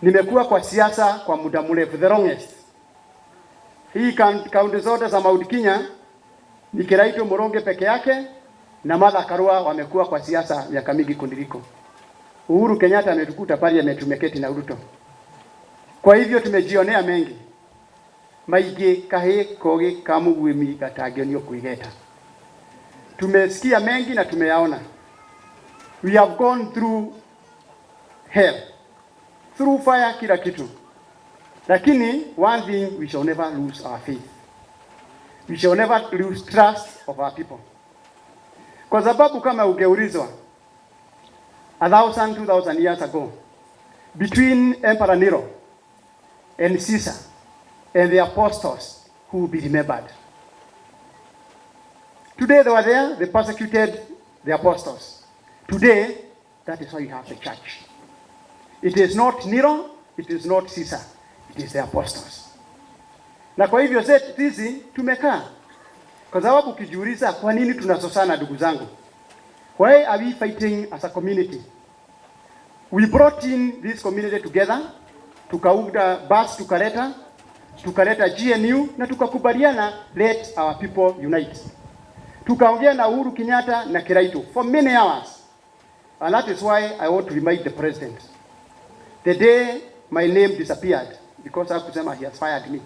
Nimekuwa kwa siasa kwa muda mrefu, the longest. Hii kaunti zote za Mount Kenya ni Kiraito Moronge peke yake na Martha Karua wamekuwa kwa siasa miaka mingi kuniliko. Uhuru Kenyatta ametukuta parliament tumeketi na Ruto. Kwa hivyo tumejionea mengi. Maige kahe koge kamugwimi gatagionio kuigeta. Tumesikia mengi na tumeyaona. We have gone through hell, through fire, kila kitu. Lakini one thing, we shall never lose our faith. We shall never lose trust of our people. Kwa sababu kama ungeulizwa 2,000 years ago, between Emperor Nero and Caesar and the apostles, who will be remembered? Today they were there, they persecuted the apostles. Today, that is why you have the church. It is not Nero, it is not Caesar, it is the apostles. Na kwa hivyo sisi tumekaa. Kwa sababu ukijiuliza kwa nini tunasosana ndugu zangu? Why are we fighting as a community? We brought in this community together, tukaunda bus tukaleta GNU na tukakubaliana let our people unite. Tukaongea na Uhuru Kenyatta na Kiraito for many hours. And that is why I want to remind the president. The day my name disappeared, because he has fired me,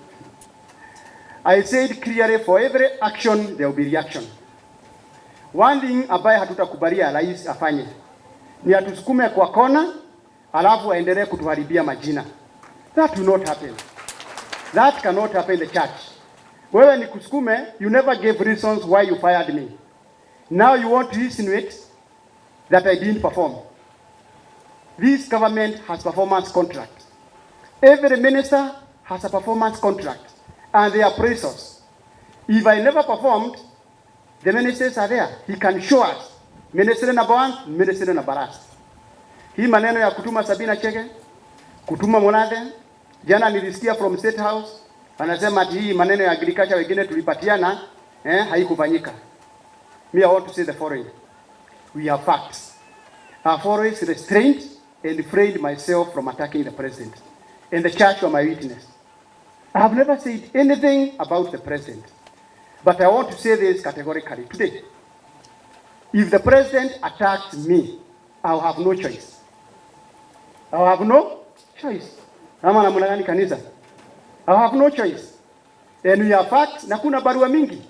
I said clearly, for every action there will be reaction. One thing ambaye hatutakubalia rais afanye ni atusukume kwa kona alafu aendelee kutuharibia majina. That will not happen. That cannot happen in the church. Wewe ni kusukume, you never gave reasons why you fired me. Now you want to insinuate that I didn't perform. This government has performance contract. Every minister has a performance contract. And they are appraisals. If I never performed, the ministers are there. He can show us. Minister number 1, minister number last. Hii maneno ya kutuma Sabina Chege, kutuma Monade, jana nilisikia from State House, anasema ati hii maneno ya agriculture wengine tulipatiana, haikufanyika. Me, I want to say the following. We have facts. I have always restrained and refrained myself from attacking the president. And the church were my witness. I have never said anything about the president. But I want to say this categorically today. If the president attacks me, I will have no choice. I will have no choice. Ama namna gani kanisa? I will have no choice. And we have facts, na kuna barua mingi.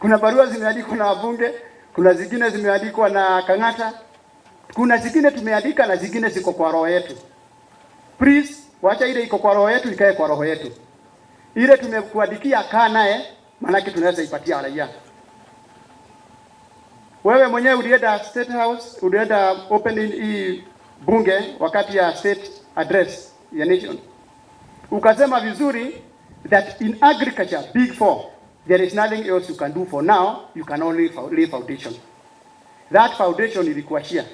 Kuna barua zimeandikwa na wabunge, kuna zingine zimeandikwa na Kang'ata, kuna zingine tumeandika na zingine ziko kwa roho yetu. Please, wacha ile iko kwa roho yetu ikae kwa roho yetu. Ile tumekuandikia kaa naye, maana yake tunaweza ipatia raia. Wewe mwenyewe ulienda State House, ulienda opening hii bunge wakati ya state address ya nation. Ukasema vizuri that in agriculture big four there is nothing else you can do for now, you can only lay foundation. That foundation ilikuwa share.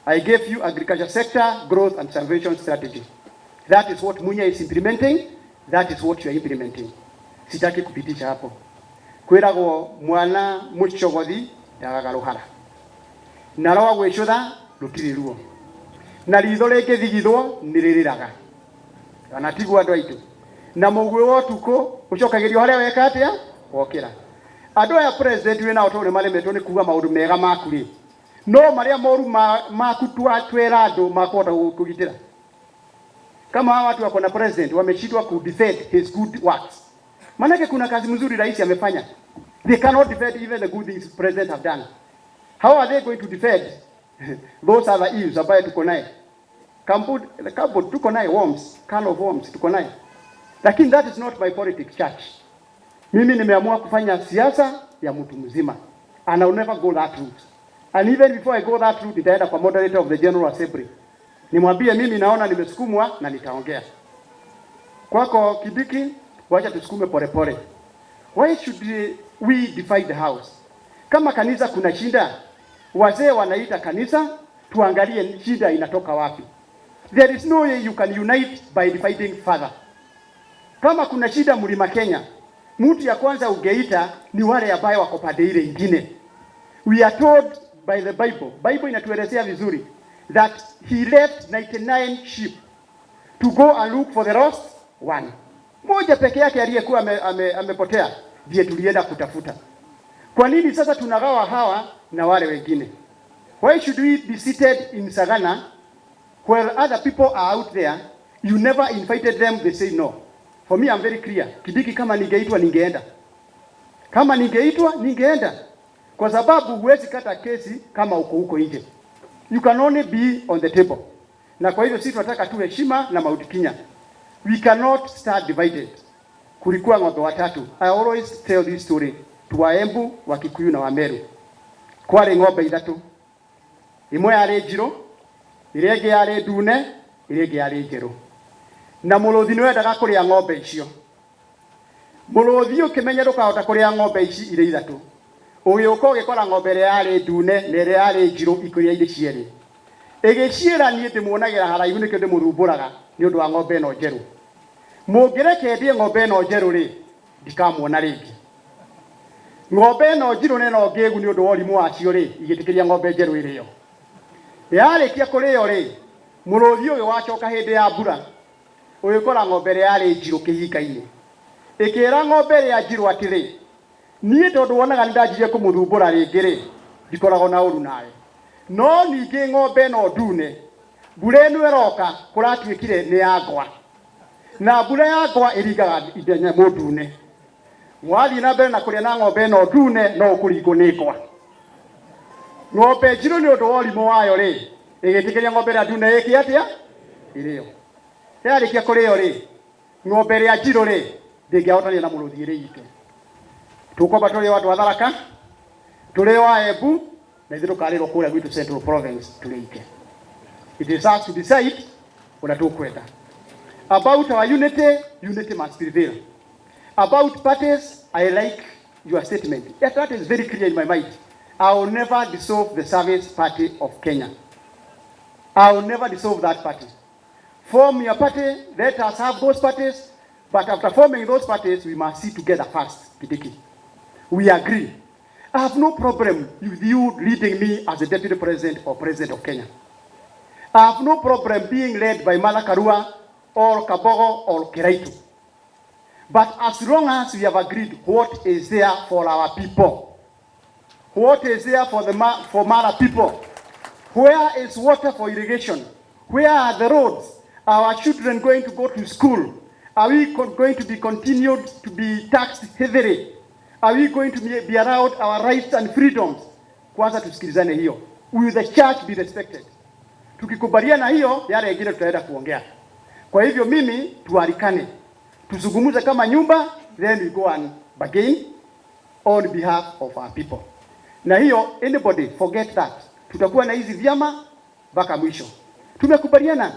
I gave you agriculture sector growth and salvation strategy. That is what Munya is implementing. That is what you are implementing. Sitaki kupitisha hapo. Kwirago mwana muchogothi ndagagaruhara. Narawa gwicutha rutiriruo. Na ritho ringi thigithwo niririraga. Anatigwo andu aitu. Na mugwe wotuko ucokagirio haria weka atia wokira. Andu ya president wina otone malemetwo ni kuga maundu mega makuri. No maria moru maku twera andu makota kugitira. Kama watu wako na president wameshindwa ku defend his good works. Maana kuna kazi mzuri rais amefanya. They cannot defend even the good things president have done. How are they going to defend those other evils ambaye tuko naye? Cupboard tuko naye, worms, can of worms tuko naye. Lakini that is not my politics, church. Mimi nimeamua kufanya siasa ya mtu mzima. And I will never go that route. And even before I go that route, nitaenda kwa moderator of the General Assembly. Nimwambie mimi naona nimesukumwa na nitaongea. Kwako Kibiki, wacha tusukume pole. Why should we divide the house? Kama kanisa kuna shida, wazee wanaita kanisa, tuangalie shida inatoka wapi. There is no way you can unite by dividing further. Kama kuna shida Mlima Kenya, mtu ya kwanza ungeita ni wale ambao wako pande ile nyingine. We are told by the Bible inatuelezea vizuri that he left 99 sheep to go and look for the lost one. Moja peke yake aliyekuwa amepotea ndiye tulienda kutafuta. Kwa nini sasa tunagawa hawa na wale wengine? Why should we be seated in Sagana while other people are out there? You never invited them, they say no. For me, I'm very clear. Kidiki kama ningeitwa ningeenda. Kama ningeitwa ningeenda. Kwa sababu huwezi kata kesi kama uko huko nje. You can only be on the table. Na kwa hivyo sisi tunataka tu heshima na Mount Kenya. We cannot start divided. Kulikuwa ng'ombe watatu. I always tell this story to Waembu, Wakikuyu na Wameru. Kwari ng'ombe ithatu. Imwe yari njiro, iria ingi yari ndune, iria ingi yari njeru. Na muruthi niwendaga kuria ng'ombe icio. Muruthi ukimenya ndukahota kuria ng'ombe ici ire ithatu. Ugiuka ugikora ng'ombe iria yari ndune na iria yari njiru ikuria indi cieri. Igiciira nie ndimuonagira haraihu nikio ndimuthumburaga ni undu wa ng'ombe ino njeru. Mungireke ndie ng'ombe ino njeru ri ndikamuona ringi. Ng'ombe ino njiru neno ngegu ni undu wa urimu wacio ri igitikiria ng'ombe njeru irio. Yarikia kurio ri muruthi uyu wacoka hindi ya mbura ugikora ng'ombe iria yari njiru kihinga-ini. Ikira ng'ombe iria njiru atiri nie tondu wonaga nindajirie kumuthumbura ringi ri ndikoragwo na uru nawe. No ningi ng'ombe ino ndune mbura ino iroka kuratuikire ni ya ngwa. Na mbura ya ngwa iringaga ithenya mundune. Mwathi na mbere na kuria na ng'ombe ino ndune no ukuringo ni ngwa. Ng'ombe njiru ni undu wa urimu wayo ri igitikiria ng'ombe iria ndune iki atia irio. Yarikia kurio ri ng'ombe iria njiru ri ndingihotania na muruthi iri ike. Tukomba tuli watu wa Tharaka, tuli wa Embu, na ithu tukarirwo kuria gwitu Central Province tuli ike. It is us to decide una tukwenda. About our unity, unity must prevail. About parties, I like your statement. Yes, that is very clear in my mind. I will never dissolve the Service Party of Kenya. I will never dissolve that party. Form your party, let us have those parties, but after forming those parties, we must sit together first, Kidiki. We agree. I have no problem with you leading me as the Deputy President or President of Kenya. I have no problem being led by Martha Karua or Kabogo or Kiraitu. But as long as we have agreed what is there for our people, what is there for Mara people, where is water for irrigation, where are the roads, are our children going to go to school, are we going to be continued to be taxed heavily, are we going to be allowed our rights and freedoms? Kwanza tusikilizane hiyo. Will the church be respected? Tukikubaliana hiyo, yale mengine tutaenda kuongea. Kwa hivyo mimi tualikane. Tuzungumuze kama nyumba, then we go and bargain on behalf of our people. Na hiyo, anybody forget that. Tutakuwa na hizi vyama mpaka mwisho. Tumekubaliana.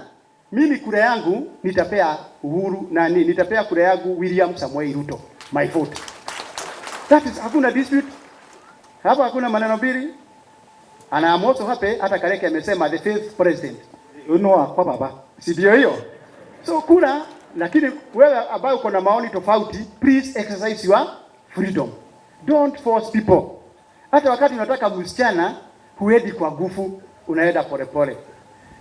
Mimi kura yangu nitapea Uhuru nani, nitapea kura yangu William Samoei Ruto. My vote. That is, hakuna dispute. Hapa hakuna maneno mbili. And I'm also happy hata Kareke amesema the fifth president. Kwa baba. Si ndio hiyo? So kura, lakini wewe ambao uko na maoni tofauti, please exercise your freedom. Don't force people. Hata wakati unataka msichana huendi kwa nguvu, unaenda polepole.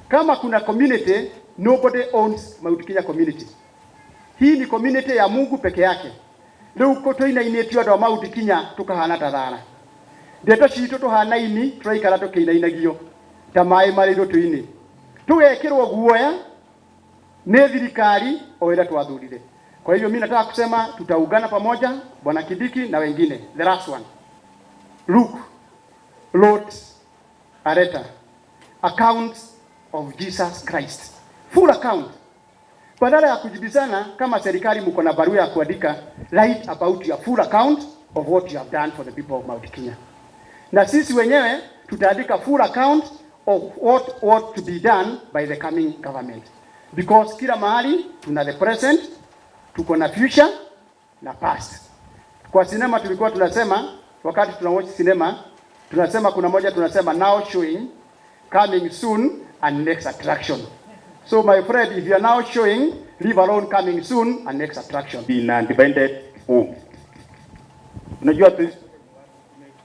Kama kuna community, nobody owns Mount Kenya community. Hii ni community ya Mungu peke yake. Leo uko toina inetio ndo Mount Kenya tukahana tathara. Ndeto citu tuhana ini turaikara tukiinainagio. Ta mai mariro tuini. Tugekirwo guoya ne thirikari oira twathurire. Kwa hivyo mimi nataka kusema tutaungana pamoja Bwana Kidiki na wengine. The last one. Luke, Lord, Areta, account of Jesus Christ. Full account. Badala ya kujibizana kama serikali mko na barua ya kuandika, write about your full account of what you have done for the people of Mount Kenya. Na sisi wenyewe tutaandika full account of what ought to be done by the coming government. Because kila mahali tuna the present, tuko na future na past. Kwa sinema tulikuwa tunasema wakati tunawatch sinema tunasema kuna moja tunasema now showing, coming soon and next attraction. So my friend, if you are now showing, leave alone coming soon and next attraction. In independent home. Unajua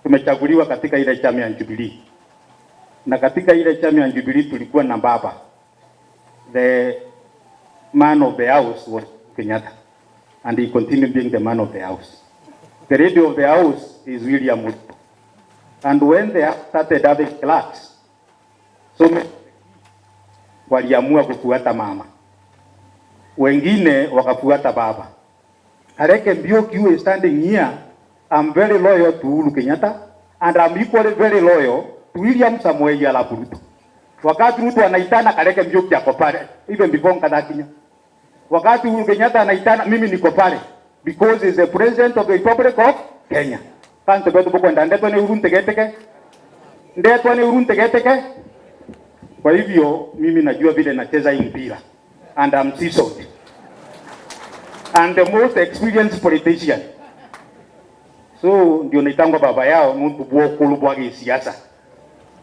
tumechaguliwa katika ile chama ya Jubilee. Na katika ile chama ya Jubilee tulikuwa na baba, the man of the house was Kenyatta, and he continued being the man of the house. The leader of the house is William Ruto. And when they started having clerks, so waliamua kufuata mama, wengine wakafuata baba. Kareke Mbiu is standing here. I'm very loyal to Uhuru Kenyatta, and I'm equally very loyal to William Samoei Arap Ruto. Wakati Ruto anaitana Kareke Mbiu yako pale, even before Nkadakinya. Wakati Uhuru Kenyatta anaitana, mimi niko pale, because he's the president of the Republic of Kenya. Kanto betu boko ndandetwa ni Uhuru Ntegeteke. Ndetwa ni Uhuru Ntegeteke. Kwa hivyo mimi najua vile nacheza hii mpira, and I'm seasoned and the most experienced politician. So ndio naitangwa baba yao mtu bwokulu bwagi siasa.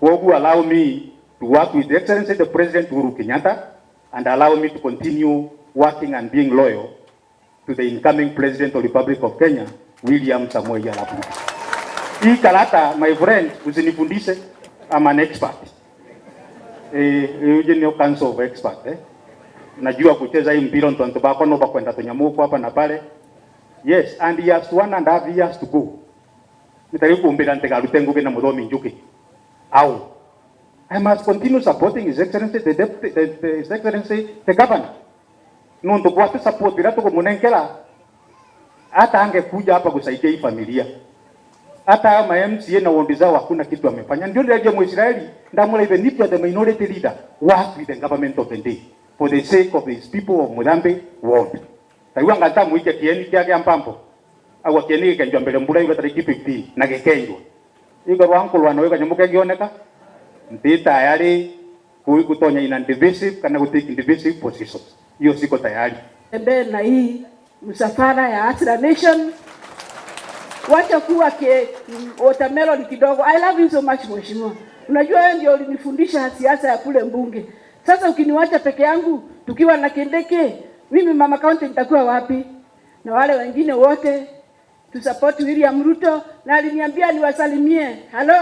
Wogu allow me to work with Excellency the President Uhuru Kenyatta, and allow me to continue working and being loyal to the incoming President of the Republic of Kenya, William Samoei Arap Ruto. Hii kalata, my friend, usinifundishe, I'm an expert. Eugenio Council of Expert. Najua kucheza hii mpira ntonto bako no bakwenda tonyamuko hapa na pale. Yes, and he has 1.5 years to go. Nitari kumbira ntega rutengo na Muthomi Njuki. Au I must continue supporting His Excellency His Excellency the Governor. Nundu kwa tu support bila tu kumunenkela. Hata angekuja hapa kusaidia hii familia. Hata ma MCA na wombi zao hakuna kitu amefanya. Ndio ndio Mwisraeli ndamula even if you are the minority leader, work with the government of the day for the sake of these people of Murambi world. Taiwa ngata muike kieni kia mpampo. Awa kieni kenjwa mbele mbula yuka tariki 15 na gekenjwa. Iko rwangu lwanaweka nyamuke gioneka. Ndita tayari kutonya ina divisive kana kutiki divisive positions. Hiyo siko tayari. Embe na hii msafara ya Hasra Nation. Wacha kuwa watermelon kidogo. I love you so much mheshimiwa. Unajua wewe ndio ulinifundisha siasa ya kule mbunge. Sasa ukiniwacha peke yangu tukiwa na Kindeke, mimi mama county nitakuwa wapi? Na wale wengine wote tu support William Ruto, na aliniambia niwasalimie. Hello?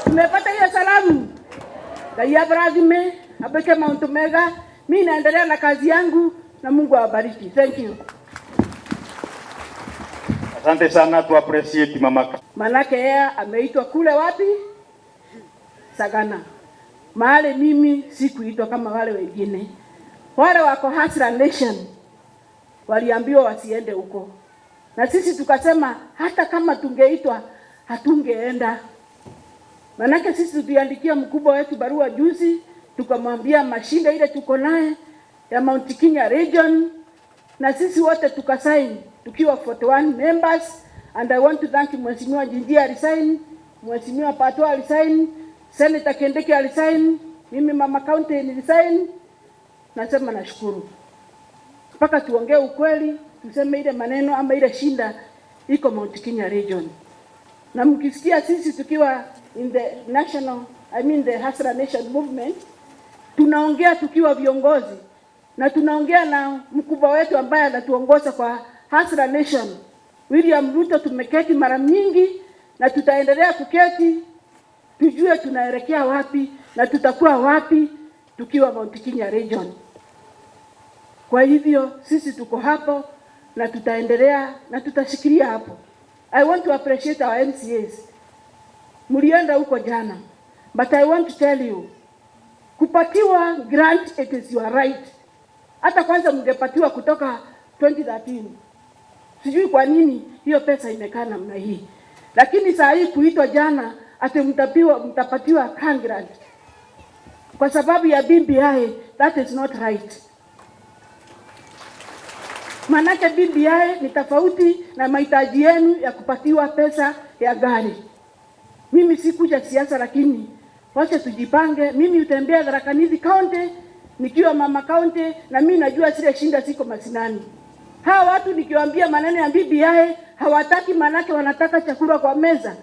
Tumepata hiyo salamu. Daya Bradime, abeke Mount Omega. Mimi naendelea na kazi yangu na Mungu awabariki. Thank you. Asante sana, tu appreciate mama. Manake yeye ameitwa kule wapi? Sagana. Mahali mimi sikuitwa kama wale wengine. Wale wako Hasra Nation waliambiwa wasiende huko. Na sisi tukasema hata kama tungeitwa hatungeenda. Manake sisi tuliandikia mkubwa wetu barua juzi, tukamwambia mashinde ile tuko naye ya Mount Kenya region, na sisi wote tukasign tukiwa 41 members, and I want to thank Mheshimiwa Jinjia alisign, Mheshimiwa Pato alisign, Senator Kindiki alisign, mimi mama county nilisign. Nasema nashukuru. Mpaka tuongee ukweli, tuseme ile maneno ama ile shinda iko Mount Kenya region. Na mkisikia sisi tukiwa in the the Hasra Nation movement, tunaongea tukiwa viongozi na tunaongea na mkubwa wetu ambaye anatuongoza kwa Hasra Nation, William Ruto. Tumeketi mara nyingi na tutaendelea kuketi, tujue tunaelekea wapi na tutakuwa wapi tukiwa Mount Kenya region. Kwa hivyo sisi tuko hapo na tutaendelea na tutashikilia hapo. I want to appreciate our MCAs. Mlienda huko jana, but I want to tell you, kupatiwa grant, it is your right. Hata kwanza mngepatiwa kutoka 2013. Sijui kwa nini hiyo pesa imekaa namna hii. Lakini saa hii kuitwa jana ati mtapatiwa grant kwa sababu ya BBI, that is not right. Manake BBI ni tofauti na mahitaji yenu ya kupatiwa pesa ya gari. Mimi sikuja siasa, lakini wacha tujipange. Mimi utembea Tharaka Nithi County nikiwa mama county, na mimi najua zile shinda siko Masinani. Hawa watu nikiwaambia maneno ya BBI hawataki, manake wanataka chakula kwa meza,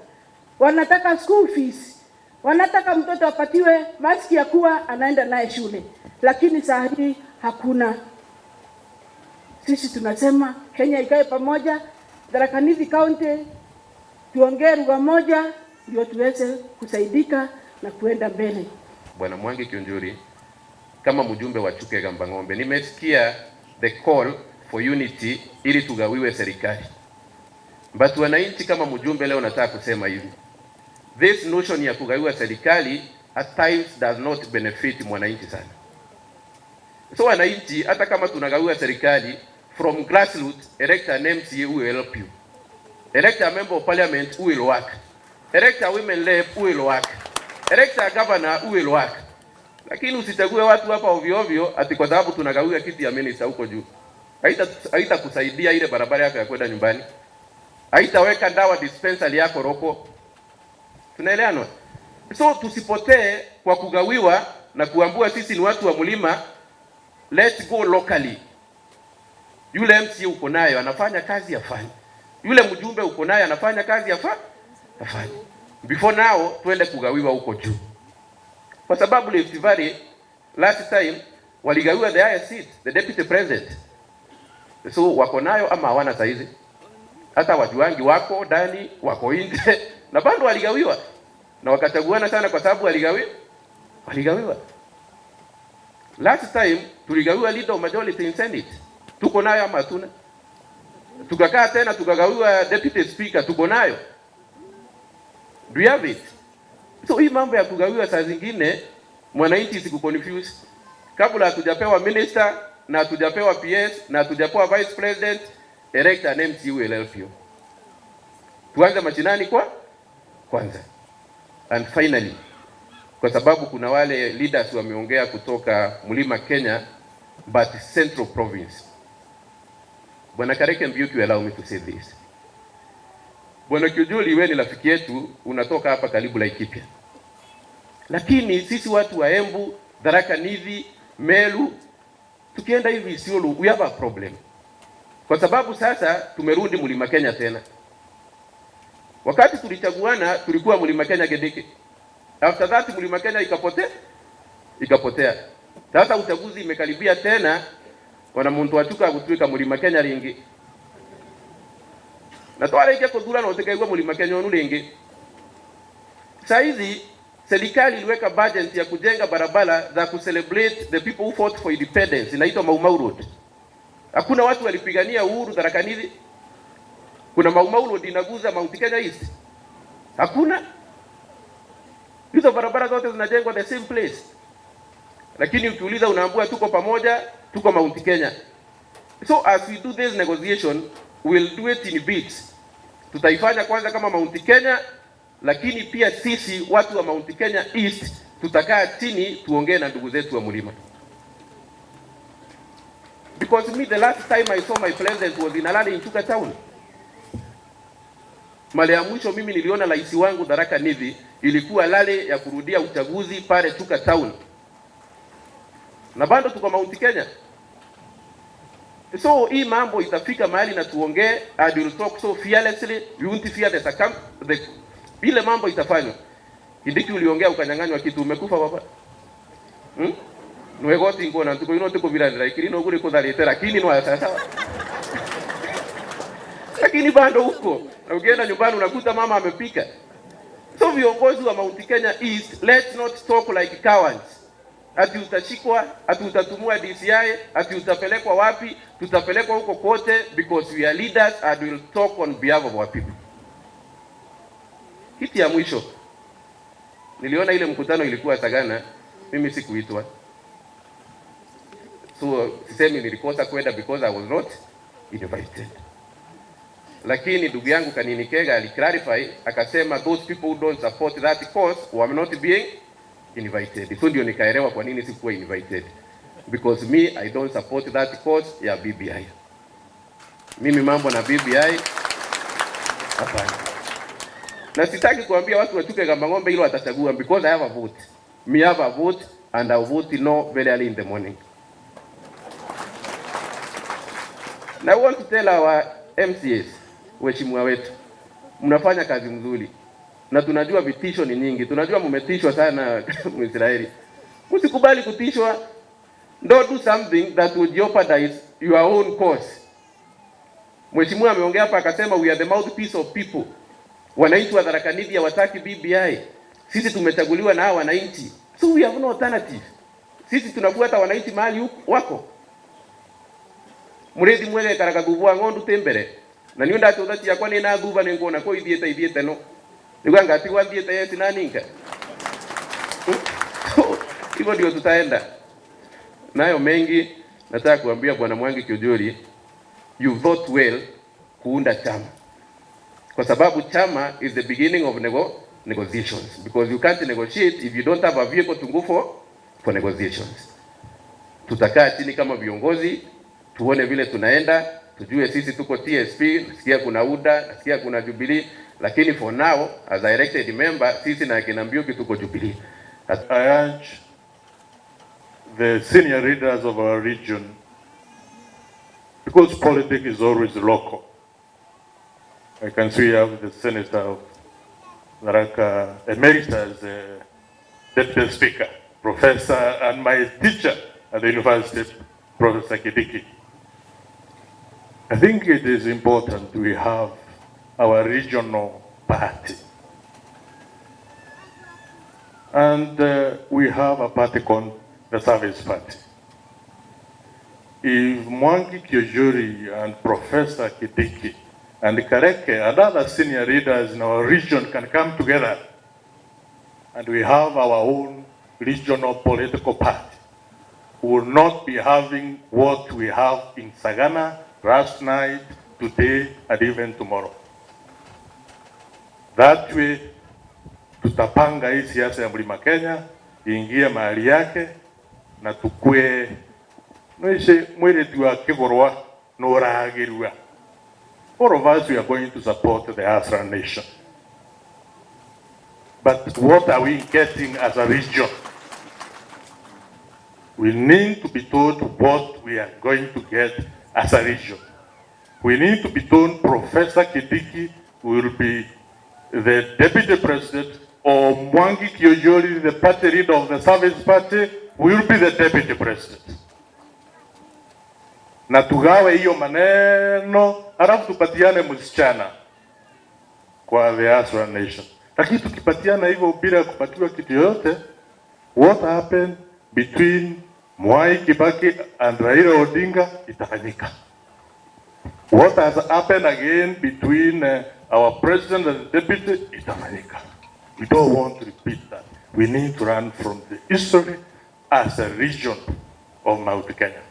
wanataka school fees, wanataka mtoto apatiwe maski ya kuwa anaenda naye shule, lakini saa hii hakuna. Sisi tunasema Kenya ikae pamoja, Tharaka Nithi County tuongee lugha moja ndio tuweze kusaidika na kuenda mbele. Bwana Mwangi Kiunjuri, kama mjumbe wa Chuka Gamba Ng'ombe, nimesikia the call for unity ili tugawiwe serikali. But wananchi, kama mjumbe leo nataka kusema hivi, this notion ya kugawiwa serikali at times does not benefit mwananchi sana. So wananchi, hata kama tunagawiwa serikali, from grassroots, elect an MCA who will help you, elect a member of parliament who will work, elect a women rep who will work, elect a governor who will work. Lakini usichague watu hapa ovyo ovyo ati kwa sababu tunagawiwa kiti ya minister huko juu. Haitakusaidia ile barabara yako ya kwenda nyumbani. Haitaweka dawa dispensary yako roko. Tunaelewana? So tusipotee kwa kugawiwa na kuambua sisi ni watu wa mlima. Let's go locally. Yule MC uko nayo anafanya kazi afanye. Yule mjumbe uko nayo anafanya kazi afanye. Before now twende kugawiwa huko juu. Kwa sababu Rift Valley last time waligawiwa the highest seat, the deputy president. So wako nayo ama hawana saizi? Hata wajuangi wako ndani, wako nje na bado waligawiwa. Na wakachaguana sana kwa sababu waligawiwa. Last time tuligawiwa leader of majority in Senate. Tuko nayo ama hatuna? Tukakaa tena tukagawiwa deputy speaker, tuko nayo. Do you have it? So hii mambo ya kugawiwa saa zingine mwananchi siku confuse. Kabla hatujapewa minister na hatujapewa PS na hatujapewa vice president, elect an MC who will help you. Tuanze machinani kwanza. And finally, kwa sababu kuna wale leaders wameongea kutoka Mlima Kenya but Central Province. Bwana Kareke Mbiuki, allow me to say this. Bwana Kijuli, wewe ni rafiki yetu, unatoka hapa karibu Laikipia. Lakini sisi watu wa Embu, Tharaka Nithi, Meru, tukienda hivi Isiolo, we have a problem. Kwa sababu sasa tumerudi Mlima Kenya tena. Wakati tulichaguana tulikuwa Mlima Kenya Gedeke. After that Mlima Kenya ikapotea. Sasa uchaguzi imekaribia tena, wana muntu wachuka kutuika Mlima Kenya ringi. Na twala ike kudura na utekaigwa Mlima Kenya onu ringi. Saizi serikali iliweka budget ya kujenga barabara za kucelebrate the people who fought for independence, inaitwa Mau Mau Road. Hakuna watu walipigania uhuru Tharaka Nithi. Kuna Mau Mau Road inaguza Mount Kenya East. Hakuna. Hizo barabara zote zinajengwa the same place. Lakini ukiuliza unaambiwa tuko pamoja, tuko Mount Kenya. So as we do this negotiation, we'll do it in bits. Tutaifanya kwanza kama Mount Kenya, lakini pia sisi watu wa Mount Kenya East tutakaa chini tuongee na ndugu zetu wa mlima. Because me, the last time I saw my president was in Alali in Chuka town. Mara ya mwisho mimi niliona rais wangu Tharaka Nithi ilikuwa Lale ya kurudia uchaguzi pale Chuka town. Na bado tuko Mount Kenya. So hii mambo itafika mahali na tuongee, and we'll talk so fearlessly, we won't fear the ile mambo itafanywa. Indiki uliongea ukanyang'anywa kitu, umekufa baba. Nwegoti ngona tuko ino tuko bila lakini no gure kudhalete lakini no sasa. Lakini bado huko na ukienda nyumbani unakuta mama amepika. So viongozi wa Mount Kenya East, let's not talk like cowards. Ati utashikwa, ati utatumua DCI, ati utapelekwa wapi? Tutapelekwa huko kote because we are leaders and we will talk on behalf of our people. Kitu ya mwisho, niliona ile mkutano ilikuwa Sagana, mimi sikuitwa. So sisemi nilikosa kwenda because I was not invited. Lakini ndugu yangu Kanini Kega aliclarify, akasema those people who don't support that cause were not being invited. So ndio nikaelewa kwa nini sikuwa invited. Because me, I don't support that cause ya BBI. Mimi mambo na BBI hapana. Na sitaki kuambia watu wachuke Gamba Ng'ombe hilo watachagua because I have a vote. Me have a vote and I vote no very early in the morning. Now I want to tell our MCAs, waheshimiwa wetu, mnafanya kazi nzuri. Na tunajua vitisho ni nyingi. Tunajua mmetishwa sana Mwisraeli. Usikubali kutishwa. Don't do something that would jeopardize your own cause. Mheshimiwa ameongea hapa akasema we are the mouthpiece of people. Wananchi wa Tharaka Nithi hawataki BBI. Sisi tumechaguliwa na hawa wananchi. So we have no alternative. Sisi tunafuata wananchi mahali wako. Muredi mwege karaka gubwa ngondu tembere. Na niunda choda cia kwa nina guba ningona ko ithiete no. Nigwa ngati wa thiete yeti na ninka. Hivyo ndio tutaenda. Nayo mengi nataka kuambia Bwana Mwangi Kiujuri, you thought well kuunda chama. Kwa sababu chama is the beginning of negotiations, because you can't negotiate if you don't have a vehicle to go for negotiations. Tutakaa chini kama viongozi, tuone vile tunaenda, tujue sisi tuko TSP, nasikia kuna UDA, nasikia kuna Jubilee, lakini for now as a elected member sisi na kina Mbiuki tuko Jubilee. I urge the senior leaders of our region, because politics is always local. I can see we have the Senator of Naraka Emeritus, Deputy Speaker, Professor, and my teacher at the university, Professor Kidiki. I think it is important we have our regional party. And we have a party called the Service Party. If Mwangi Kiujuri and Professor Kidiki and Kareke and other senior leaders in our region can come together and we have our own regional political party, we will not be having what we have in Sagana last night, today, and even tomorrow. That way, tutapanga hii siasa ya Mlima Kenya iingie mahali yake na tukue noise mwere tuwa kigorwa no ragirwa. All of us, we are going to support the Asra Nation. But what are we getting as a region? We need to be told what we are going to get as a region. We need to be told Professor Kidiki will be the Deputy President, or Mwangi Kiujuri, the party leader of the Service Party, will be the Deputy President. Na tugawe hiyo maneno, halafu tupatiane msichana kwa the Asra Nation. Lakini tukipatiana hivyo bila kupatiwa kitu yoyote, what happened between Mwai Kibaki and Raila Odinga itafanyika. What has happened again between our president and the deputy itafanyika. We don't want to repeat that. We need to learn from the history as a region of Mount Kenya.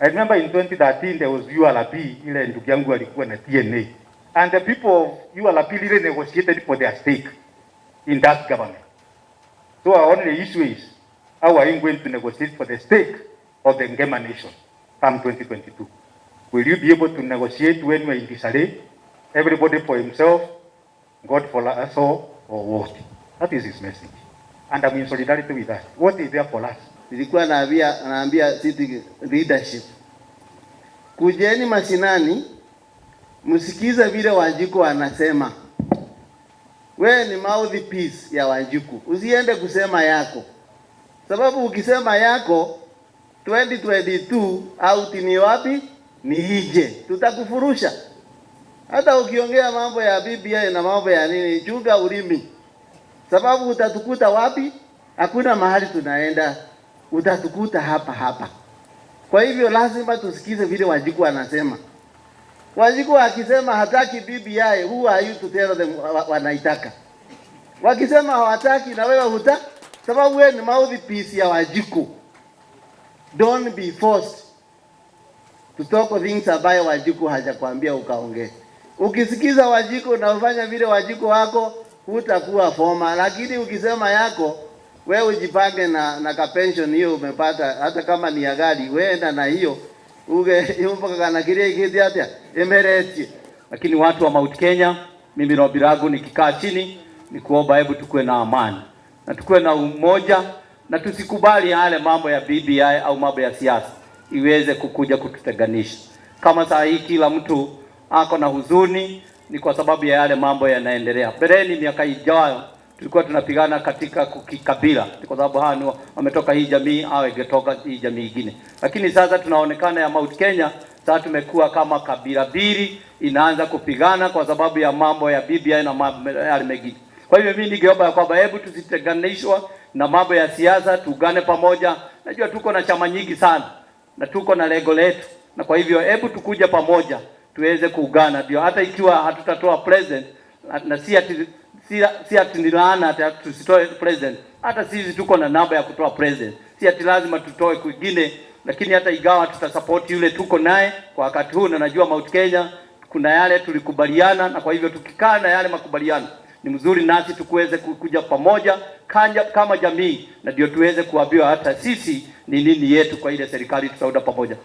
I remember in 2013 there was ULP, ile ndugu yangu alikuwa na TNA. And the people of ULP really negotiated for their stake in that government. So our only issue is, how are you going to negotiate for the stake of the Ngema Nation come 2022? Will you be able to negotiate when we're in disarray? Everybody for himself, God for us all, or what? That is his message. And I'm in solidarity with that. What is there for us? Nilikuwa naambia city leadership, kujeni mashinani, msikize vile Wanjiku anasema. Wewe ni mouthpiece ya Wanjiku, usiende kusema yako, sababu ukisema yako 2022 out ni wapi? Ni hije, tutakufurusha. Hata ukiongea mambo ya BBI na mambo ya nini, chunga ulimi, sababu utatukuta wapi? Hakuna mahali tunaenda, utatukuta hapa hapa. Kwa hivyo lazima tusikize vile Wanjiku anasema. Wanjiku akisema hataki BBI, who are you to tell them wanaitaka? Wakisema hawataki na wewe hutaki, sababu wewe ni mouthpiece ya Wanjiku. Don't be forced to talk things ambayo Wanjiku hajakwambia ukaongee. Ukisikiza Wanjiku na ufanya vile Wanjiku wako, hutakuwa forma. Lakini ukisema yako, wewe ujipange na ka pension hiyo umepata, hata kama ni ya gari, wewe na hiyo mpaka kana kile kiti hata emereti. Lakini watu wa Mount Kenya, mimi na Biragu nikikaa chini ni kuomba hebu tukue na amani na tukue na umoja na tusikubali yale mambo ya BBI au mambo ya siasa iweze kukuja kututenganisha. Kama saa hii kila mtu ako na huzuni, ni kwa sababu ya yale mambo yanaendelea. Bereni miaka ijayo tulikuwa tunapigana katika kikabila kwa sababu hawa ni wametoka hii jamii au ingetoka hii jamii nyingine. Lakini sasa tunaonekana ya Mount Kenya sasa tumekuwa kama kabila mbili inaanza kupigana kwa sababu ya mambo ya BBI na mambo yale mengine. Kwa hivyo mimi ningeomba kwamba hebu tusitenganishwe na mambo ya siasa, tugane pamoja Najua tuko na chama nyingi sana na tuko na lengo letu, na kwa hivyo hebu tukuja pamoja tuweze kuungana, ndio hata ikiwa hatutatoa president na si ati ni laana hata tusitoe president. Hata sisi tuko na namba ya kutoa president, si ati lazima tutoe kwingine, lakini hata igawa tutasupport yule tuko naye kwa wakati huu, na najua Mount Kenya kuna yale tulikubaliana, na kwa hivyo tukikaa na yale makubaliano ni mzuri nasi tukuweze kuja pamoja kama jamii, na ndio tuweze kuambiwa hata sisi ni nini yetu kwa ile serikali tutaunda pamoja.